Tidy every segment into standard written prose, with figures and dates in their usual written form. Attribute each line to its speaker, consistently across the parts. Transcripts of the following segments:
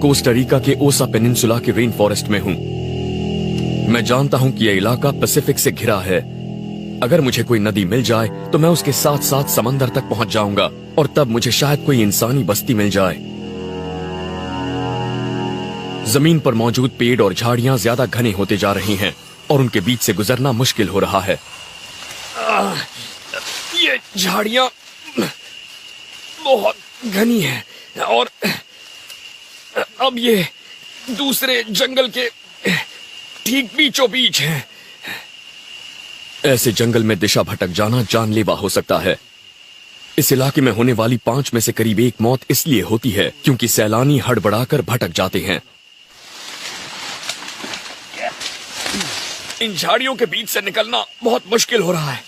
Speaker 1: Costa Rica के ओसा peninsula के रेन फॉरेस्ट में हूँ। मैं जानता हूँ कि यह इलाका पैसिफिक से घिरा है। अगर मुझे कोई नदी मिल जाए तो मैं उसके साथ साथ समंदर तक पहुंच जाऊंगा और तब मुझे शायद कोई इंसानी बस्ती मिल जाए। जमीन पर मौजूद पेड़ और झाड़ियां ज्यादा घने होते जा रही हैं और उनके बीच से गुजरना मुश्किल हो रहा है। ये झाड़ियां बहुत घनी हैं और अब ये दूसरे जंगल के ठीक बीचों बीच हैं। ऐसे जंगल में दिशा भटक जाना जानलेवा हो सकता है। इस इलाके में होने वाली 5 में से करीब 1 मौत इसलिए होती है क्योंकि सैलानी हड़बड़ाकर भटक जाते हैं। इन झाड़ियों के बीच से निकलना बहुत मुश्किल हो रहा है,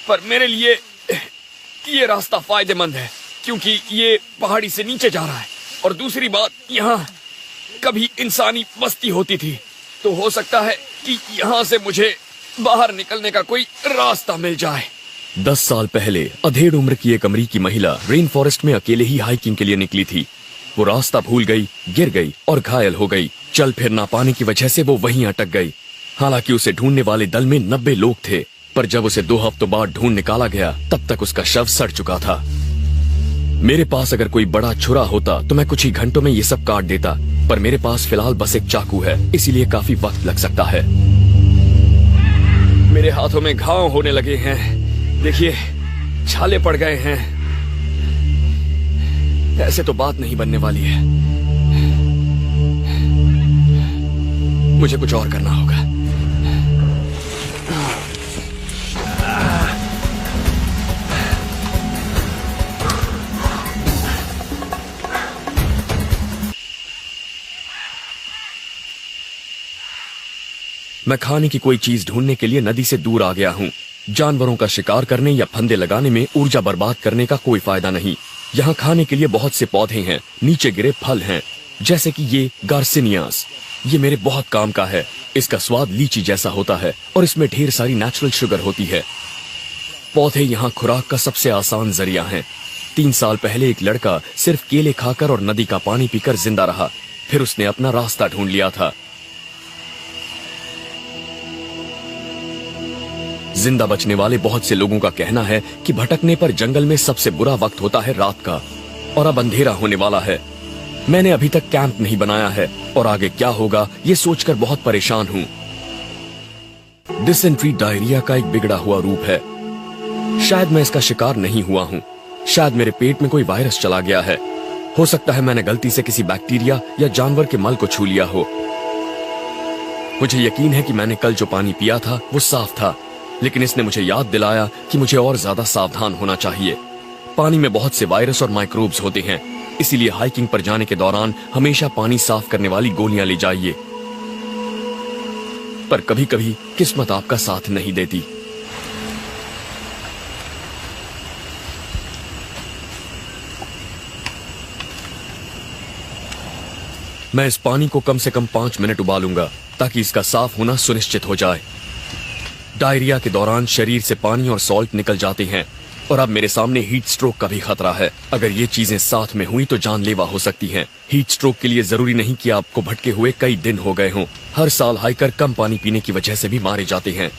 Speaker 1: पर मेरे लिए ये रास्ता फायदेमंद है क्योंकि ये पहाड़ी से नीचे जा रहा है और दूसरी बात, यहाँ कभी इंसानी बस्ती होती थी, तो हो सकता है कि यहाँ से मुझे बाहर निकलने का कोई रास्ता मिल जाए। 10 साल पहले अधेड़ उम्र की एक अमरीकी महिला रेन फॉरेस्ट में अकेले ही हाइकिंग के लिए निकली थी। वो रास्ता भूल गई, गिर गई और घायल हो गई। चल फिर ना पाने की वजह से वो वहीं अटक गई। हालांकि उसे ढूंढने वाले दल में 90 लोग थे, पर जब उसे 2 हफ्तों बाद ढूंढ निकाला गया तब तक उसका शव सड़ चुका था। मेरे पास अगर कोई बड़ा छुरा होता तो मैं कुछ ही घंटों में ये सब काट देता, पर मेरे पास फिलहाल बस एक चाकू है, इसीलिए काफी वक्त लग सकता है। मेरे हाथों में घाव होने लगे हैं, देखिए छाले पड़ गए हैं। ऐसे तो बात नहीं बनने वाली है, मुझे कुछ और करना होगा। मैं खाने की कोई चीज ढूंढने के लिए नदी से दूर आ गया हूँ। जानवरों का शिकार करने या फंदे लगाने में ऊर्जा बर्बाद करने का कोई फायदा नहीं। यहाँ खाने के लिए बहुत से पौधे हैं, नीचे गिरे फल हैं, जैसे कि ये गार्सिनियास। ये मेरे बहुत काम का है। इसका स्वाद लीची जैसा होता है और इसमें ढेर सारी नेचुरल शुगर होती है। पौधे यहाँ खुराक का सबसे आसान जरिया हैं। 3 साल पहले एक लड़का सिर्फ केले खाकर और नदी का पानी पीकर जिंदा रहा, फिर उसने अपना रास्ता ढूंढ लिया था। जिंदा बचने वाले बहुत से लोगों का कहना है कि भटकने पर जंगल में सबसे बुरा वक्त होता है रात का, और अब अंधेरा होने वाला है। मैंने अभी तक कैंप नहीं बनाया है और आगे क्या होगा ये सोचकर बहुत परेशान हूँ। डिसेंट्री डायरिया का एक बिगड़ा हुआ रूप है। शायद मैं इसका शिकार नहीं हुआ हूँ, शायद मेरे पेट में कोई वायरस चला गया है। हो सकता है मैंने गलती से किसी बैक्टीरिया या जानवर के मल को छू लिया हो। मुझे यकीन है कि मैंने कल जो पानी पिया था वो साफ था, लेकिन इसने मुझे याद दिलाया कि मुझे और ज्यादा सावधान होना चाहिए। पानी में बहुत से वायरस और माइक्रोब्स होते हैं, इसीलिए हाइकिंग पर जाने के दौरान हमेशा पानी साफ करने वाली गोलियां ले जाइए। पर कभी कभी किस्मत आपका साथ नहीं देती। मैं इस पानी को कम से कम 5 मिनट उबालूंगा ताकि इसका साफ होना सुनिश्चित हो जाए। डायरिया के दौरान शरीर से पानी और सॉल्ट निकल जाते हैं और अब मेरे सामने हीट स्ट्रोक का भी खतरा है। अगर ये चीजें साथ में हुई तो जानलेवा हो सकती हैं। हीट स्ट्रोक के लिए जरूरी नहीं कि आपको भटके हुए कई दिन हो गए हों। हर साल हाइकर कम पानी पीने की वजह से भी मारे जाते हैं।